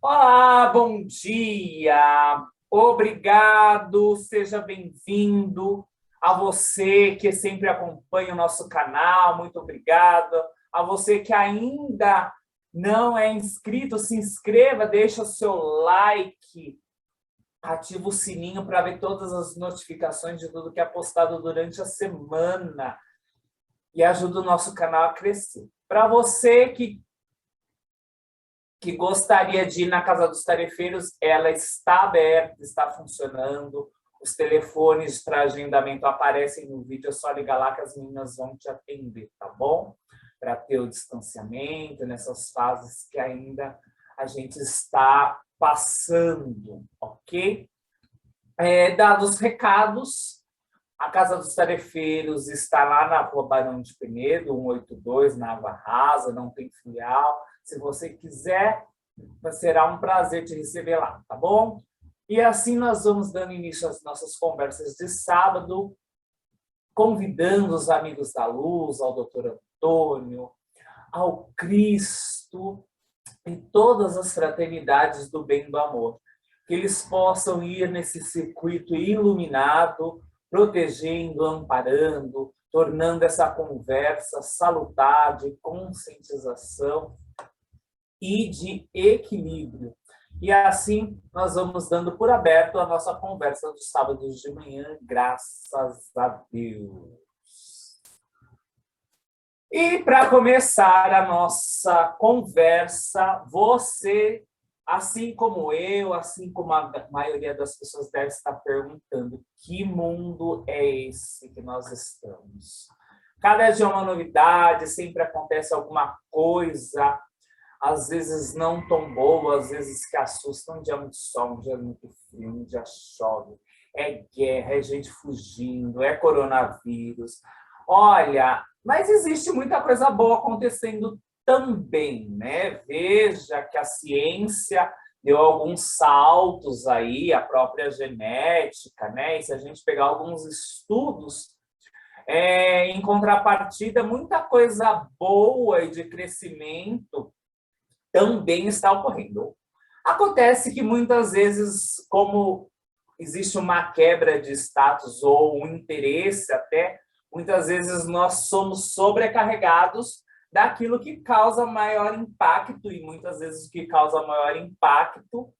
Olá, bom dia. Obrigado, seja bem-vindo. A você que sempre acompanha o nosso canal, muito obrigado. A você que ainda não é inscrito, se inscreva, deixa o seu like, ativa o sininho para ver todas as notificações de tudo que é postado durante a semana e ajuda o nosso canal a crescer. Para você que gostaria de ir na Casa dos Tarefeiros, ela está aberta, está funcionando. Os telefones para agendamento aparecem no vídeo, é só ligar lá que as meninas vão te atender, tá bom? Para ter o distanciamento nessas fases que ainda a gente está passando, ok? Dados os recados, a Casa dos Tarefeiros está lá na Rua Barão de Penedo, 182, na Água Rasa, não tem filial. Se você quiser, será um prazer te receber lá, tá bom? E assim nós vamos dando início às nossas conversas de sábado, convidando os amigos da luz, ao doutor Antônio, ao Cristo e todas as fraternidades do bem e do amor, que eles possam ir nesse circuito iluminado, protegendo, amparando, tornando essa conversa salutar de conscientização e de equilíbrio. E assim nós vamos dando por aberto a nossa conversa dos sábados de manhã, graças a Deus. E para começar a nossa conversa, você, assim como eu, assim como a maioria das pessoas deve estar perguntando, que mundo é esse que nós estamos? Cada dia é uma novidade, sempre acontece alguma coisa, às vezes não tão boa, às vezes que assusta. Um dia muito sol, um dia muito frio, um dia chove. É guerra, é gente fugindo, é coronavírus. Olha, mas existe muita coisa boa acontecendo também, né? Veja que a ciência deu alguns saltos aí, a própria genética, né? E se a gente pegar alguns estudos, em contrapartida, muita coisa boa e de crescimento também está ocorrendo. Acontece que muitas vezes, como existe uma quebra de status ou um interesse até, muitas vezes nós somos sobrecarregados daquilo que causa maior impacto, e muitas vezes o que causa maior impacto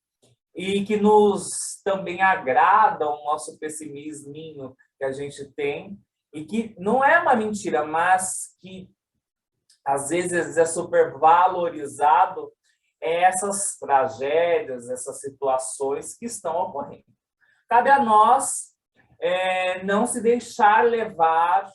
e que nos também agrada o nosso pessimismo que a gente tem, e que não é uma mentira, mas que às vezes é supervalorizado, essas tragédias, essas situações que estão ocorrendo. Cabe a nós não se deixar levar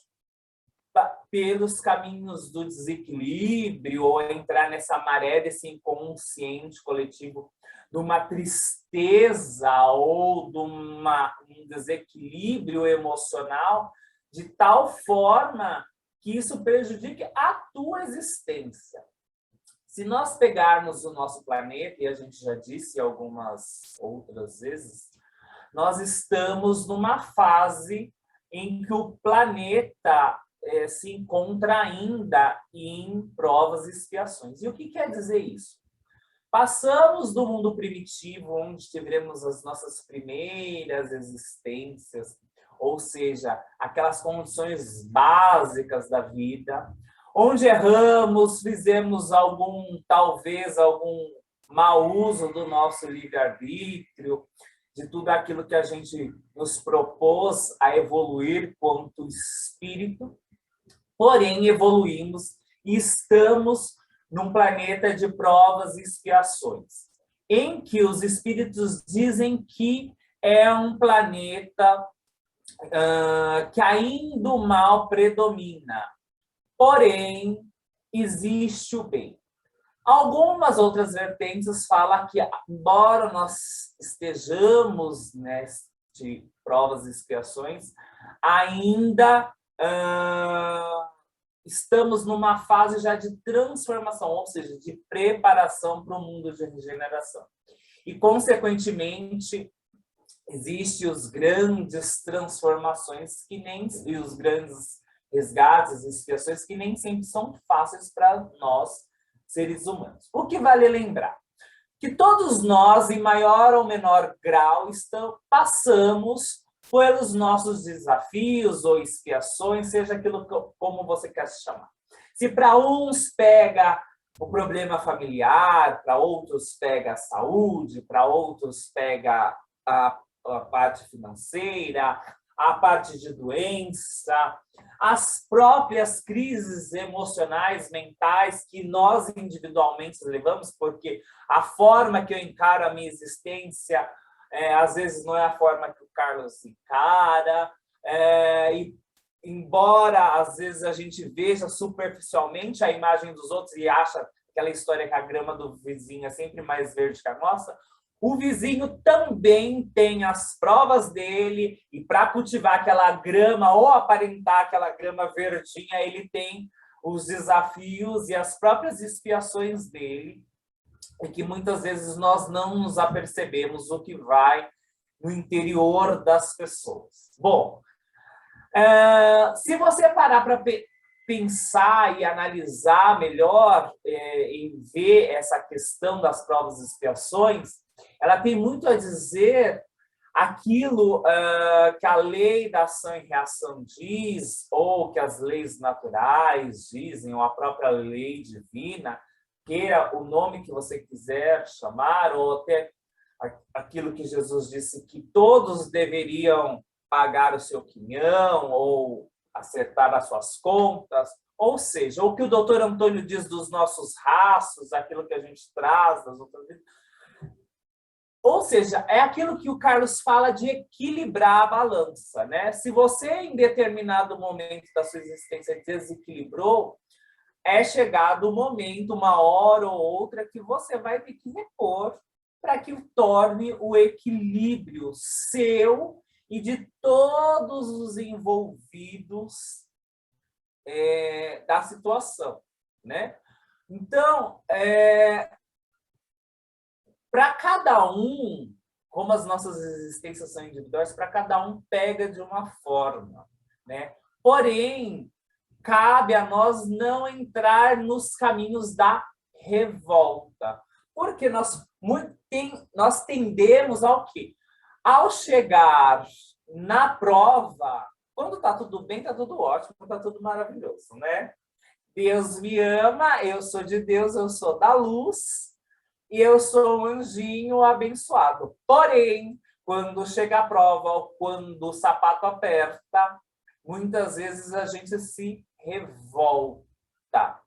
pelos caminhos do desequilíbrio ou entrar nessa maré desse inconsciente coletivo, de uma tristeza ou de um desequilíbrio emocional, de tal forma que isso prejudique a tua existência. Se nós pegarmos o nosso planeta, e a gente já disse algumas outras vezes, nós estamos numa fase em que o planeta se encontra ainda em provas e expiações. E o que quer dizer isso? Passamos do mundo primitivo, onde tivemos as nossas primeiras existências, ou seja, aquelas condições básicas da vida, onde erramos, fizemos talvez algum mau uso do nosso livre-arbítrio, de tudo aquilo que a gente nos propôs a evoluir quanto espírito, porém evoluímos e estamos num planeta de provas e expiações, em que os espíritos dizem que é um planeta que ainda o mal predomina, porém existe o bem. Algumas outras vertentes falam que, embora nós estejamos neste provas e expiações, ainda estamos numa fase já de transformação, ou seja, de preparação para o mundo de regeneração. E, consequentemente, existem os grandes transformações e os grandes resgates e expiações que nem sempre são fáceis para nós, seres humanos. O que vale lembrar? que todos nós, em maior ou menor grau, passamos pelos nossos desafios ou expiações, seja aquilo como você quer se chamar. Se para uns pega o problema familiar, para outros pega a saúde, para outros pega a parte financeira, a parte de doença, as próprias crises emocionais, mentais que nós individualmente levamos, porque a forma que eu encaro a minha existência, às vezes não é a forma que o Carlos encara, e embora às vezes a gente veja superficialmente a imagem dos outros e acha aquela história que a grama do vizinho é sempre mais verde que a nossa, o vizinho também tem as provas dele, e para cultivar aquela grama ou aparentar aquela grama verdinha, ele tem os desafios e as próprias expiações dele, e que muitas vezes nós não nos apercebemos o que vai no interior das pessoas. Bom, se você parar para pensar e analisar melhor e ver essa questão das provas e expiações, ela tem muito a dizer aquilo que a lei da ação e reação diz, ou que as leis naturais dizem, ou a própria lei divina, queira o nome que você quiser chamar, ou até aquilo que Jesus disse que todos deveriam pagar o seu quinhão, ou acertar as suas contas, ou seja, o que o doutor Antônio diz dos nossos rastros, aquilo que a gente traz das outras vidas. Ou seja, é aquilo que o Carlos fala de equilibrar a balança, né? Se você, em determinado momento da sua existência, desequilibrou, é chegado o momento, uma hora ou outra, que você vai ter que repor para que torne o equilíbrio seu e de todos os envolvidos da situação, né? Então, para cada um, como as nossas existências são individuais, para cada um pega de uma forma, né? Porém, cabe a nós não entrar nos caminhos da revolta, porque nós tendemos ao quê? Ao chegar na prova, quando está tudo bem, está tudo ótimo, está tudo maravilhoso, né? Deus me ama, eu sou de Deus, eu sou da luz, e eu sou um anjinho abençoado. Porém, quando chega a prova, ou quando o sapato aperta, muitas vezes a gente se revolta,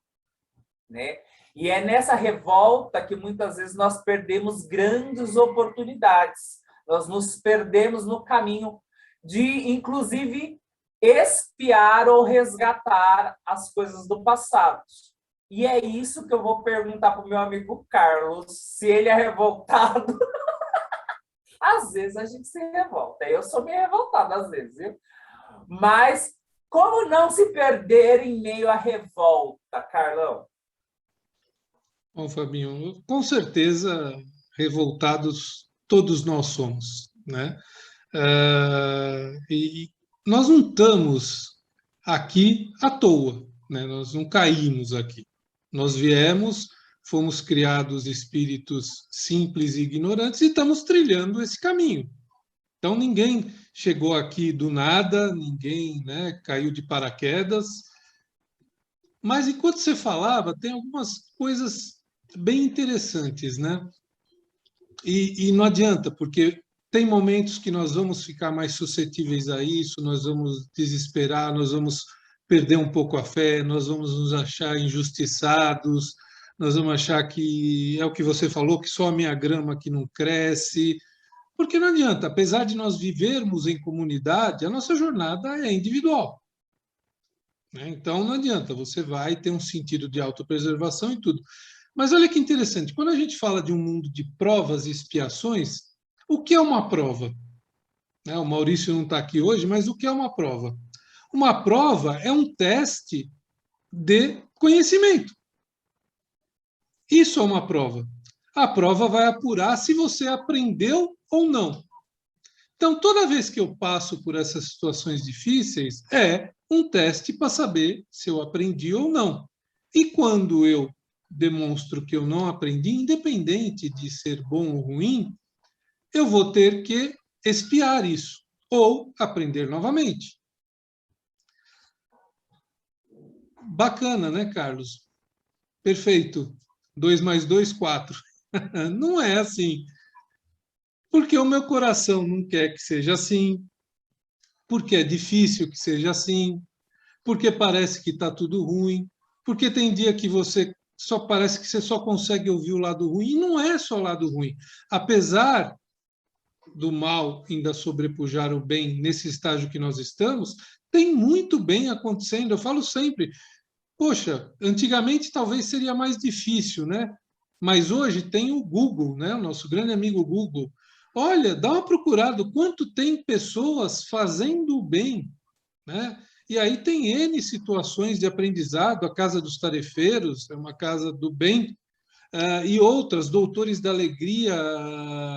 né? E é nessa revolta que muitas vezes nós perdemos grandes oportunidades. Nós nos perdemos no caminho de, inclusive, expiar ou resgatar as coisas do passado. E é isso que eu vou perguntar para o meu amigo Carlos, se ele é revoltado. Às vezes a gente se revolta. Eu sou meio revoltada às vezes, viu? Mas como não se perder em meio à revolta, Carlão? Bom, Fabinho, com certeza revoltados todos nós somos, né? E nós não estamos aqui à toa, né? Nós não caímos aqui. Nós viemos, fomos criados espíritos simples e ignorantes e estamos trilhando esse caminho. Então, ninguém chegou aqui do nada, ninguém, né, caiu de paraquedas. Mas, enquanto você falava, tem algumas coisas bem interessantes, né? E não adianta, porque tem momentos que nós vamos ficar mais suscetíveis a isso, nós vamos desesperar, nós vamos perder um pouco a fé, nós vamos nos achar injustiçados, nós vamos achar que é o que você falou, que só a minha grama que não cresce, porque não adianta, apesar de nós vivermos em comunidade, a nossa jornada é individual, né? Então não adianta, você vai ter um sentido de autopreservação e tudo. Mas olha que interessante, quando a gente fala de um mundo de provas e expiações, o que é uma prova? O Maurício não está aqui hoje, mas o que é uma prova? Uma prova é um teste de conhecimento. Isso é uma prova. A prova vai apurar se você aprendeu ou não. Então, toda vez que eu passo por essas situações difíceis, é um teste para saber se eu aprendi ou não. E quando eu demonstro que eu não aprendi, independente de ser bom ou ruim, eu vou ter que expiar isso, ou aprender novamente. Bacana, né, Carlos? Perfeito. 2 mais 2, 4. Não é assim. Porque o meu coração não quer que seja assim, porque é difícil que seja assim, porque parece que está tudo ruim, porque tem dia que você só parece que você só consegue ouvir o lado ruim, e não é só o lado ruim. Apesar do mal ainda sobrepujar o bem nesse estágio que nós estamos, tem muito bem acontecendo. Eu falo sempre, poxa, antigamente talvez seria mais difícil, né? Mas hoje tem o Google, né? O nosso grande amigo Google. Olha, dá uma procurada, quanto tem pessoas fazendo o bem, né? E aí tem N situações de aprendizado, a Casa dos Tarefeiros, é uma casa do bem, e outras, Doutores da Alegria,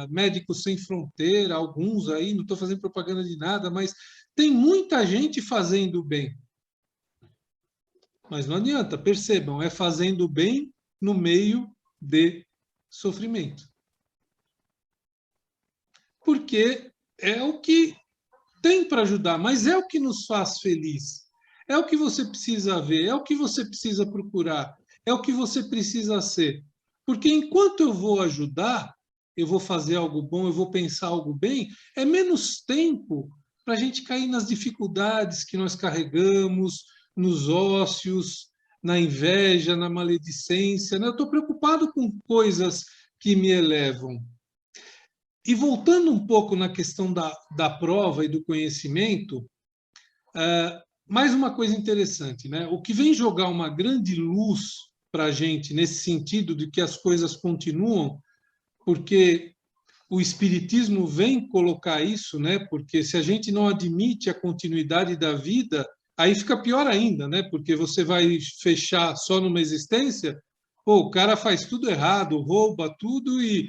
Médicos Sem Fronteira, alguns aí, não estou fazendo propaganda de nada, mas tem muita gente fazendo o bem. Mas não adianta, percebam, é fazendo o bem no meio de sofrimento. Porque é o que tem para ajudar, mas é o que nos faz feliz. É o que você precisa ver, é o que você precisa procurar, é o que você precisa ser. Porque enquanto eu vou ajudar, eu vou fazer algo bom, eu vou pensar algo bem, é menos tempo para a gente cair nas dificuldades que nós carregamos, nos ócios, na inveja, na maledicência. Né? Eu estou preocupado com coisas que me elevam. E voltando um pouco na questão da prova e do conhecimento, mais uma coisa interessante, né? O que vem jogar uma grande luz para a gente nesse sentido de que as coisas continuam, porque o Espiritismo vem colocar isso, né? Porque se a gente não admite a continuidade da vida, aí fica pior ainda, né? Porque você vai fechar só numa existência, pô, o cara faz tudo errado, rouba tudo e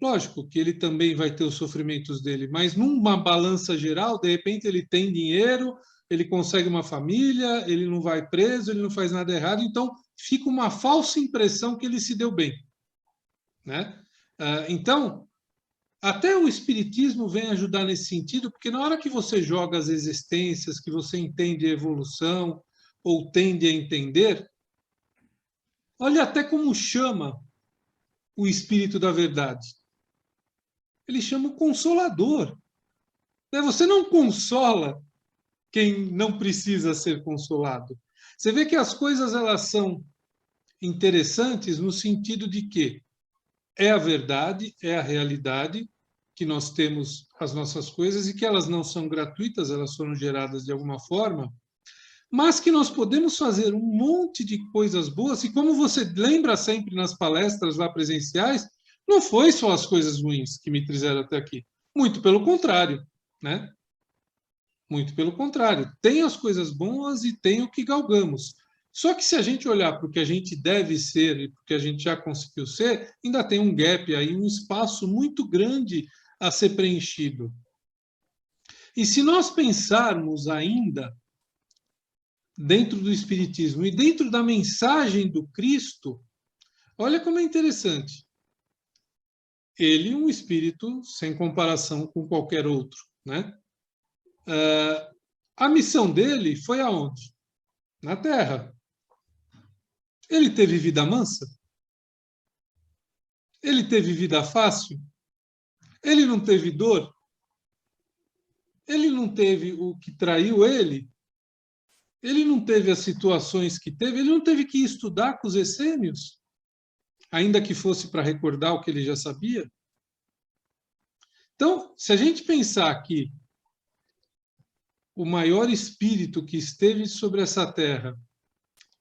lógico que ele também vai ter os sofrimentos dele, mas numa balança geral, de repente ele tem dinheiro, ele consegue uma família, ele não vai preso, ele não faz nada errado, então fica uma falsa impressão que ele se deu bem, né? Então, até o Espiritismo vem ajudar nesse sentido, porque na hora que você joga as existências, que você entende a evolução, ou tende a entender, olha até como chama o Espírito da Verdade. Ele chama o Consolador. Você não consola quem não precisa ser consolado. Você vê que as coisas elas são interessantes no sentido de que é a verdade, é a realidade, que nós temos as nossas coisas e que elas não são gratuitas, elas foram geradas de alguma forma, mas que nós podemos fazer um monte de coisas boas, e como você lembra sempre nas palestras lá presenciais, não foi só as coisas ruins que me trouxeram até aqui. Muito pelo contrário, né? Muito pelo contrário. Tem as coisas boas e tem o que galgamos. Só que se a gente olhar para o que a gente deve ser e para o que a gente já conseguiu ser, ainda tem um gap aí, um espaço muito grande a ser preenchido. E se nós pensarmos ainda dentro do Espiritismo e dentro da mensagem do Cristo, olha como é interessante. Ele, um espírito sem comparação com qualquer outro, né? A missão dele foi aonde? Na Terra. Ele teve vida mansa? Ele teve vida fácil? Ele não teve dor? Ele não teve o que traiu ele? Ele não teve as situações que teve? Ele não teve que estudar com os essênios? Ainda que fosse para recordar o que ele já sabia? Então, se a gente pensar que o maior espírito que esteve sobre essa terra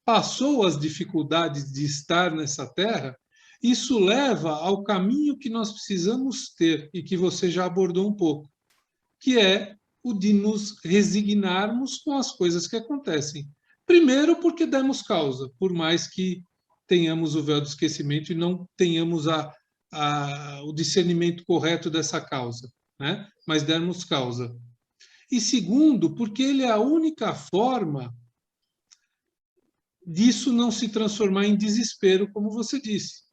passou as dificuldades de estar nessa terra, isso leva ao caminho que nós precisamos ter e que você já abordou um pouco, que é o de nos resignarmos com as coisas que acontecem. Primeiro, porque demos causa, por mais que tenhamos o véu do esquecimento e não tenhamos o discernimento correto dessa causa, né? Mas demos causa. E segundo, porque ele é a única forma disso não se transformar em desespero, como você disse.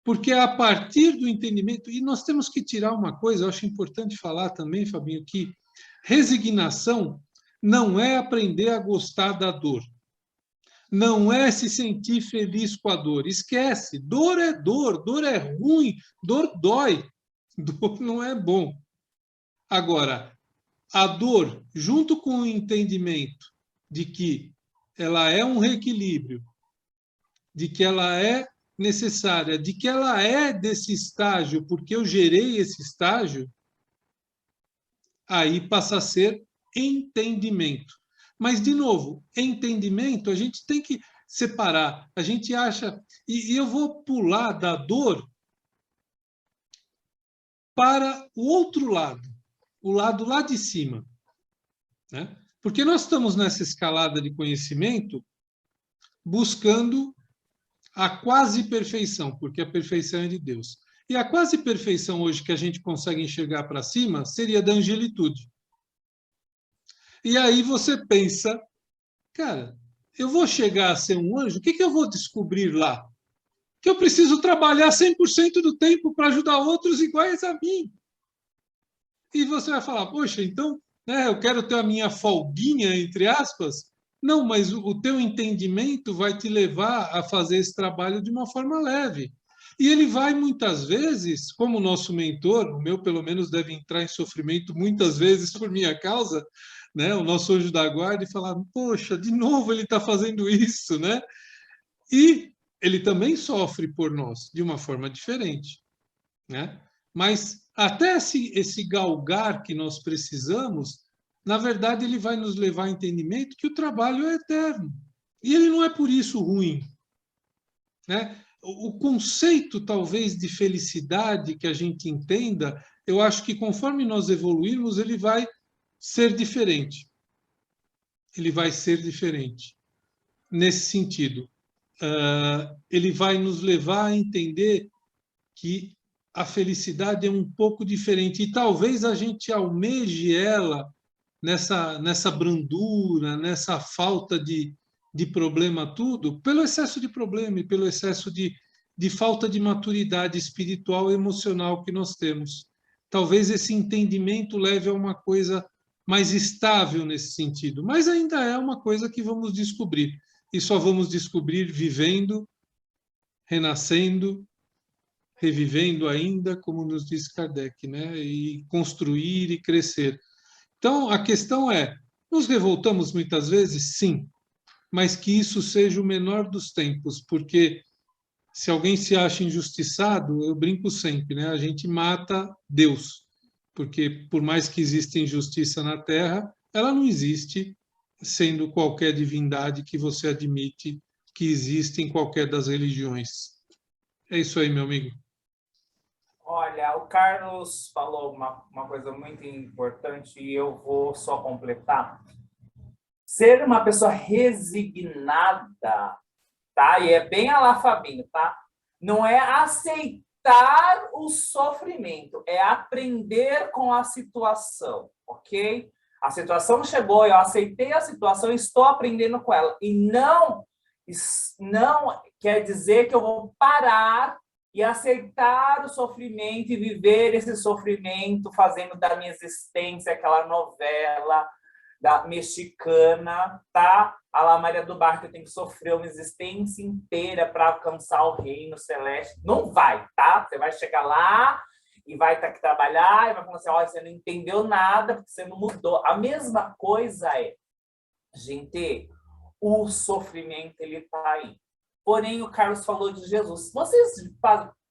Porque a partir do entendimento, e nós temos que tirar uma coisa, eu acho importante falar também, Fabinho, que resignação não é aprender a gostar da dor. Não é se sentir feliz com a dor. Esquece, dor é ruim, dor dói, dor não é bom. Agora, a dor, junto com o entendimento de que ela é um reequilíbrio, de que ela é necessária, de que ela é desse estágio, porque eu gerei esse estágio, aí passa a ser entendimento. Mas, de novo, entendimento, a gente tem que separar. A gente acha... E eu vou pular da dor para o outro lado, o lado lá de cima. Né? Porque nós estamos nessa escalada de conhecimento buscando a quase perfeição, porque a perfeição é de Deus. E a quase perfeição hoje que a gente consegue enxergar para cima seria da angelitude. E aí você pensa, cara, eu vou chegar a ser um anjo, o que eu vou descobrir lá? Que eu preciso trabalhar 100% do tempo para ajudar outros iguais a mim. E você vai falar, poxa, então, né, eu quero ter a minha folguinha, entre aspas. Não, mas o teu entendimento vai te levar a fazer esse trabalho de uma forma leve. E ele vai, muitas vezes, como o nosso mentor, o meu pelo menos deve entrar em sofrimento muitas vezes por minha causa, né? O nosso anjo da guarda, e falar, poxa, de novo ele está fazendo isso, né? E ele também sofre por nós, de uma forma diferente, né? Mas até esse galgar que nós precisamos, na verdade, ele vai nos levar a entendimento que o trabalho é eterno. E ele não é por isso ruim. Né? O conceito, talvez, de felicidade que a gente entenda, eu acho que conforme nós evoluirmos, ele vai ser diferente. Ele vai ser diferente. Nesse sentido, ele vai nos levar a entender que a felicidade é um pouco diferente. E talvez a gente almeje ela nessa brandura, nessa falta de problema tudo, pelo excesso de problema e pelo excesso de falta de maturidade espiritual e emocional que nós temos. Talvez esse entendimento leve a uma coisa mais estável nesse sentido, mas ainda é uma coisa que vamos descobrir. E só vamos descobrir vivendo, renascendo, revivendo ainda, como nos diz Kardec, né? E construir e crescer. Então, a questão é, nos revoltamos muitas vezes? Sim, mas que isso seja o menor dos tempos, porque se alguém se acha injustiçado, eu brinco sempre, né? A gente mata Deus, porque por mais que exista injustiça na Terra, ela não existe sendo qualquer divindade que você admite que existe em qualquer das religiões. É isso aí, meu amigo. Olha, o Carlos falou uma coisa muito importante e eu vou só completar. Ser uma pessoa resignada, tá? E é bem a lá Fabinho, tá? Não é aceitar o sofrimento, é aprender com a situação, ok? A situação chegou, eu aceitei a situação, estou aprendendo com ela. E não quer dizer que eu vou parar e aceitar o sofrimento e viver esse sofrimento, fazendo da minha existência aquela novela da mexicana, tá? A La Maria do Bar, que eu tenho que sofrer uma existência inteira para alcançar o reino celeste. Não vai, tá? Você vai chegar lá e vai ter que trabalhar e vai falar assim, olha, você não entendeu nada porque você não mudou. A mesma coisa é, gente, o sofrimento, ele tá aí. Porém, o Carlos falou de Jesus. Vocês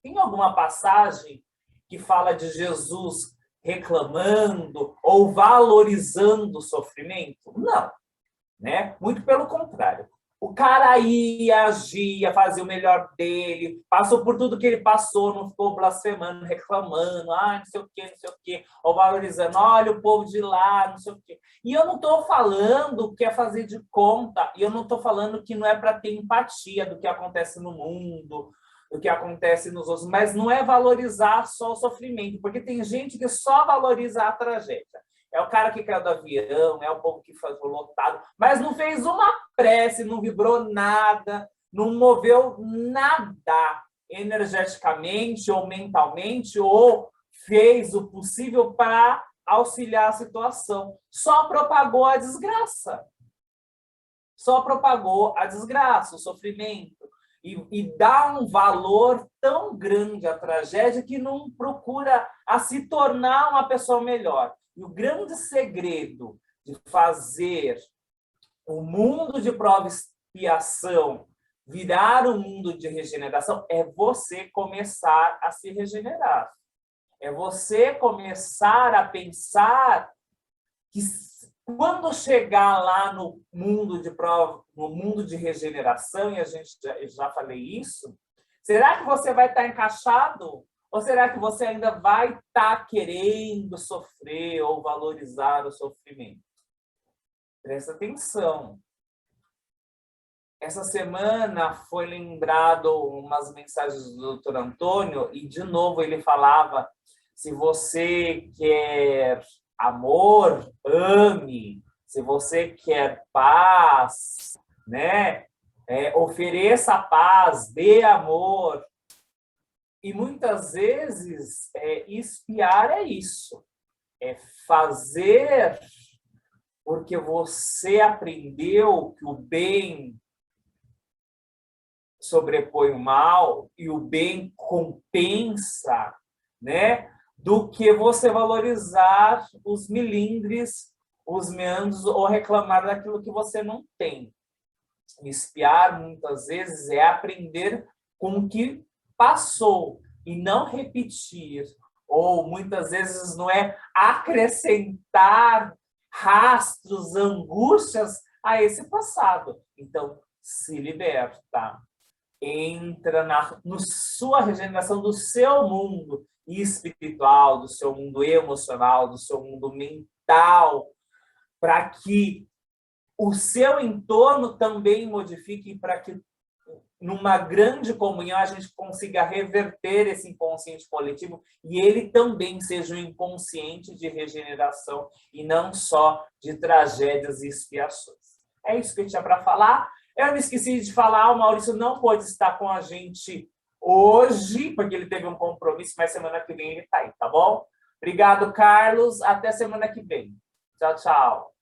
tem alguma passagem que fala de Jesus reclamando ou valorizando o sofrimento? Não, né? Muito pelo contrário. O cara ia, agia, fazia o melhor dele, passou por tudo que ele passou, não ficou blasfemando, reclamando, não sei o quê, ou valorizando, olha o povo de lá, não sei o quê. E eu não estou falando que é fazer de conta, e eu não estou falando que não é para ter empatia do que acontece no mundo, do que acontece nos outros, mas não é valorizar só o sofrimento, porque tem gente que só valoriza a tragédia. é o cara que caiu do avião, é o povo que foi lotado, mas não fez uma prece, não vibrou nada, não moveu nada energeticamente ou mentalmente, ou fez o possível para auxiliar a situação. Só propagou a desgraça. Só propagou a desgraça, o sofrimento. E dá um valor tão grande à tragédia que não procura a se tornar uma pessoa melhor. E o grande segredo de fazer o mundo de prova e expiação virar um mundo de regeneração é você começar a se regenerar. É você começar a pensar que quando chegar lá no mundo de prova, no mundo de regeneração, e a gente já falei isso, será que você vai estar encaixado? Ou será que você ainda vai estar querendo sofrer ou valorizar o sofrimento? Presta atenção. Essa semana foi lembrado umas mensagens do Dr. Antônio, e de novo ele falava: se você quer amor, ame. Se você quer paz, né? Ofereça a paz, dê amor. E muitas vezes espiar é isso. É fazer porque você aprendeu que o bem sobrepõe o mal e o bem compensa, né? Do que você valorizar os milindres, os meandros, ou reclamar daquilo que você não tem. Espiar, muitas vezes, é aprender com o que passou e não repetir. Ou, muitas vezes, não é acrescentar rastros, angústias a esse passado. Então, se liberta. Entra na sua regeneração do seu mundo espiritual, do seu mundo emocional, do seu mundo mental, para que o seu entorno também modifique, para que numa grande comunhão a gente consiga reverter esse inconsciente coletivo e ele também seja um inconsciente de regeneração e não só de tragédias e expiações. É isso que eu tinha para falar. Eu me esqueci de falar, o Maurício não pôde estar com a gente hoje, porque ele teve um compromisso, mas semana que vem ele está aí, tá bom? Obrigado, Carlos. Até semana que vem. Tchau, tchau.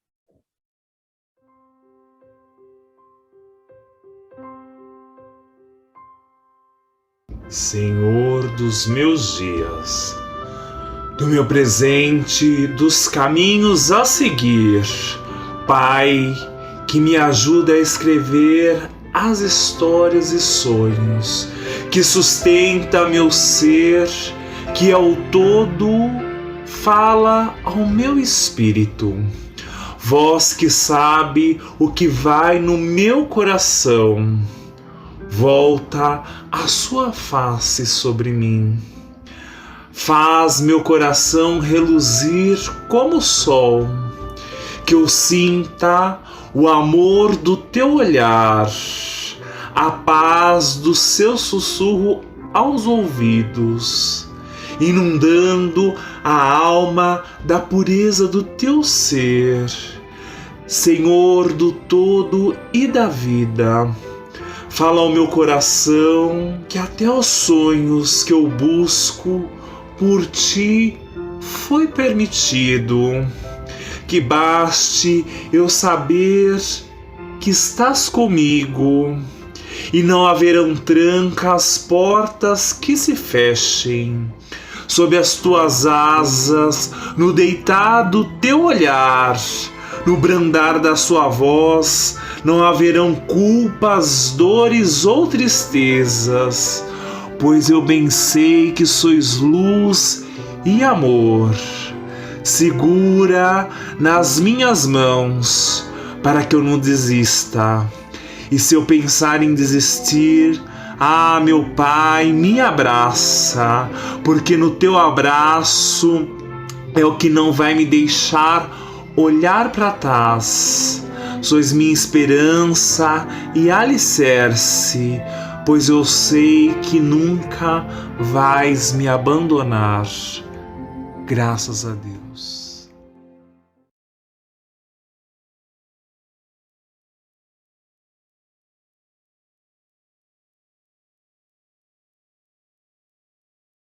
Senhor dos meus dias, do meu presente, dos caminhos a seguir, Pai, que me ajuda a escrever as histórias e sonhos, que sustenta meu ser, que ao todo fala ao meu espírito. Vós que sabe o que vai no meu coração, volta a sua face sobre mim. Faz meu coração reluzir como o sol, que eu sinta o amor do teu olhar, a paz do seu sussurro aos ouvidos, inundando a alma da pureza do teu ser. Senhor do todo e da vida, fala ao meu coração que até os sonhos que eu busco por ti foi permitido. Que baste eu saber que estás comigo e não haverão trancas, portas que se fechem. Sob as tuas asas, no deitar do teu olhar, no brandar da sua voz, não haverão culpas, dores ou tristezas, pois eu bem sei que sois luz e amor. Segura nas minhas mãos, para que eu não desista. E se eu pensar em desistir, meu Pai, me abraça, porque no teu abraço é o que não vai me deixar olhar para trás. Sois minha esperança e alicerce, pois eu sei que nunca vais me abandonar. Graças a Deus.